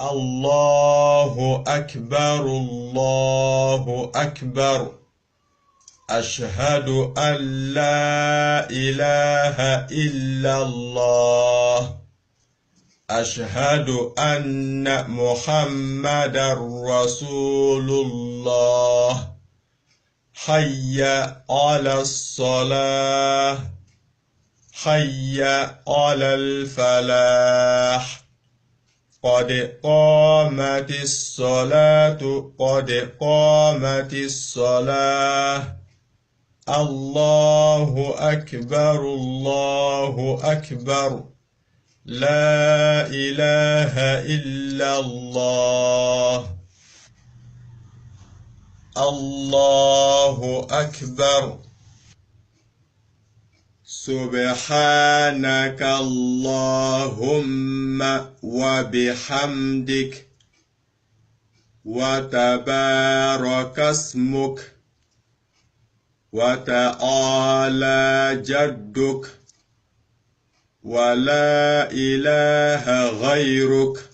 الله أكبر الله أكبر. أشهد أن لا إله إلا الله. أشهد أن محمدا رسول الله. حي على الصلاة. حي على الفلاح. قد قامت الصلاة قد قامت الصلاة. الله أكبر الله أكبر. لا إله إلا الله. الله أكبر. سبحانك اللهم وبحمدك وتبارك اسمك وتعالى جدك ولا إله غيرك.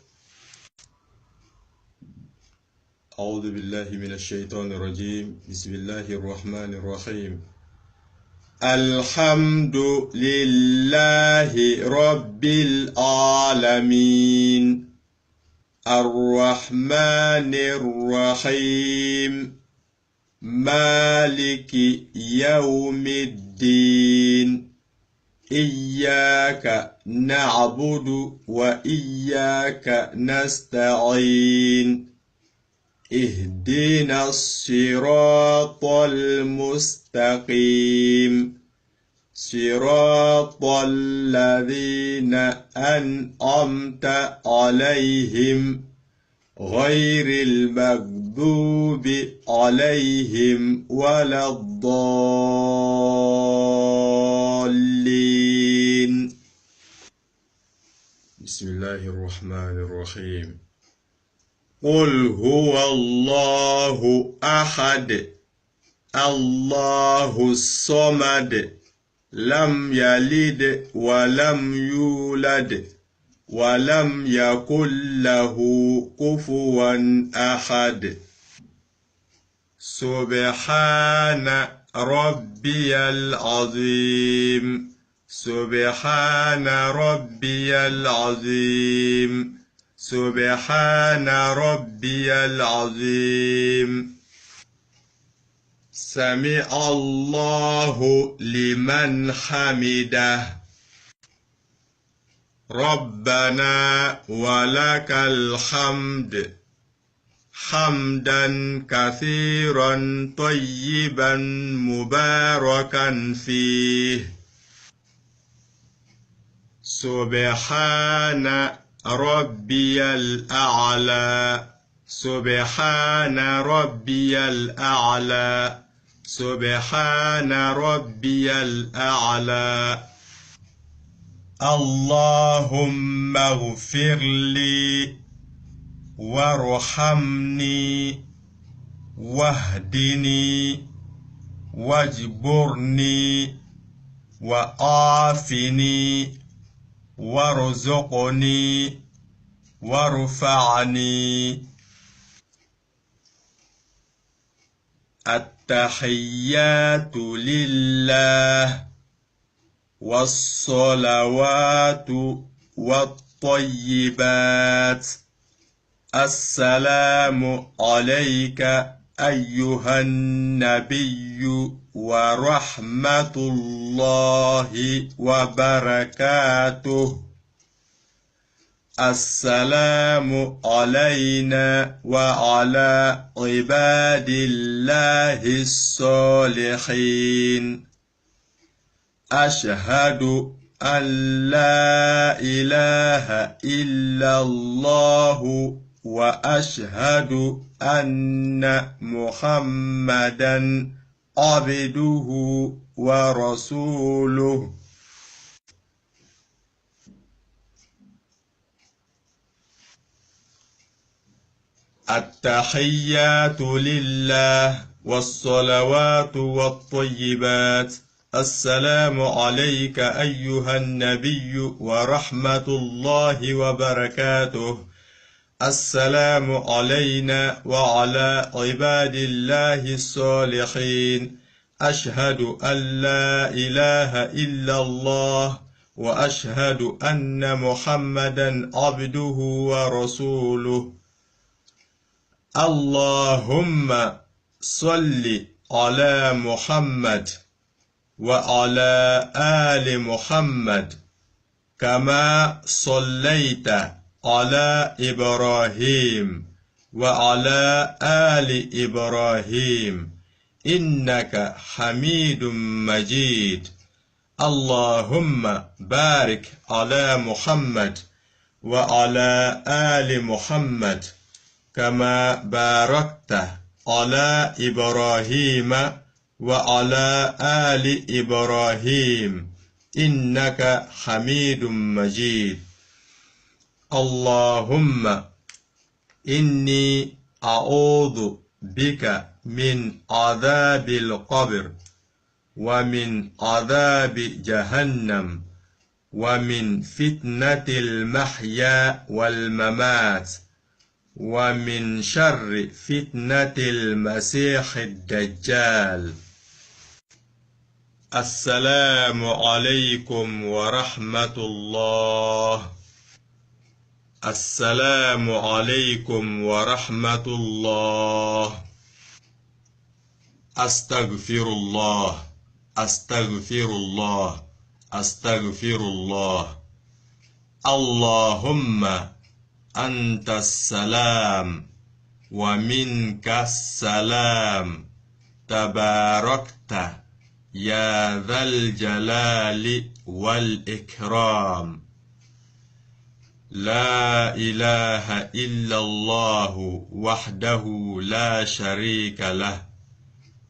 أعوذ بالله من الشيطان الرجيم. بسم الله الرحمن الرحيم. الحمد لله رب العالمين الرحمن الرحيم مالك يوم الدين. إياك نعبد وإياك نستعين. اهدنا الصراط المستقيم صراط الذين أنعمت عليهم غير المغضوب عليهم ولا الضالين. بسم الله الرحمن الرحيم. قل هو الله أحد الله الصمد لم يلد ولم يولد ولم يكن له كفوا أحد. سبحان ربي العظيم. سبحان ربي العظيم. سبحان ربي العظيم. سمع الله لمن حمده. ربنا ولك الحمد حمدا كثيرا طيبا مباركا فيه. سبحان ربي الأعلى. سبحان ربي الأعلى. سبحان ربي الأعلى. اللهم اغفر لي وارحمني واهدني واجبرني وعافني وارزقني وارفعني. التحيات لله والصلوات والطيبات. السلام عليك أيها النبي ورحمة الله وبركاته. السلام علينا وعلى عباد الله الصالحين. أشهد أن لا إله إلا الله وأشهد أن محمدا عبده ورسوله. التحيات لله والصلوات والطيبات. السلام عليك أيها النبي ورحمة الله وبركاته. السلام علينا وعلى عباد الله الصالحين أشهد أن لا إله إلا الله وأشهد أن محمدا عبده ورسوله. اللهم صل على محمد وعلى آل محمد كما صليت على إبراهيم وعلى آل إبراهيم إنك حميد مجيد. اللهم بارك على محمد وعلى آل محمد كما باركت على إبراهيم وعلى آل إبراهيم إنك حميد مجيد. اللهم إني أعوذ بك من عذاب القبر ومن عذاب جهنم ومن فتنة المحيا والممات ومن شر فتنة المسيح الدجال. السلام عليكم ورحمة الله. السلام عليكم ورحمة الله. أستغفر الله أستغفر الله أستغفر الله. اللهم أنت السلام ومنك السلام تباركت يا ذا الجلال والإكرام. لا إله إلا الله وحده لا شريك له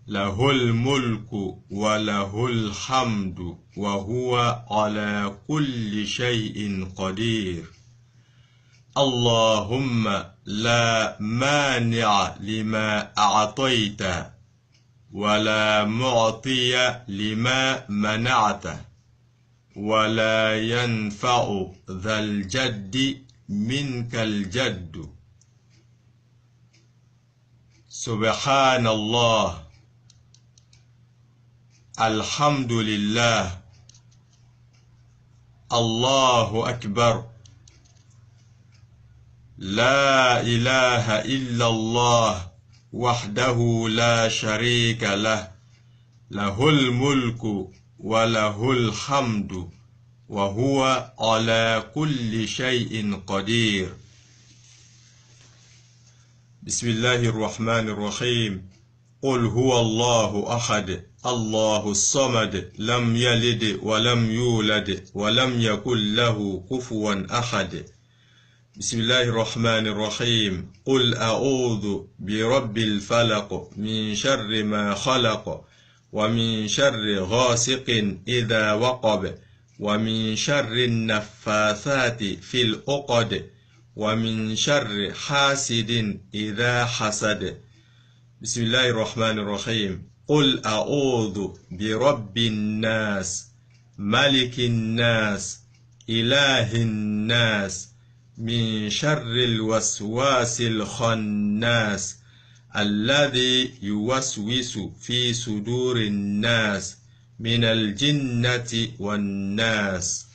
له الملك وله الحمد وهو على كل شيء قدير. اللهم لا مانع لما أعطيت ولا معطي لما منعت ولا ينفع ذا الجد منك الجد. سبحان الله. الحمد لله. الله أكبر. لا إله إلا الله وحده لا شريك له له الملك وله الحمد وهو على كل شيء قدير. بسم الله الرحمن الرحيم. قل هو الله أحد الله الصمد لم يلد ولم يولد ولم يكن له كفوا أحد. بسم الله الرحمن الرحيم. قل أعوذ برب الفلق من شر ما خلق ومن شر غاسق إذا وقب ومن شر النفاثات في العقد ومن شر حاسد إذا حسد. بسم الله الرحمن الرحيم. قل أعوذ برب الناس ملك الناس إله الناس من شر الوسواس الخناس الذي يوسوس في صدور الناس من الجنة والناس.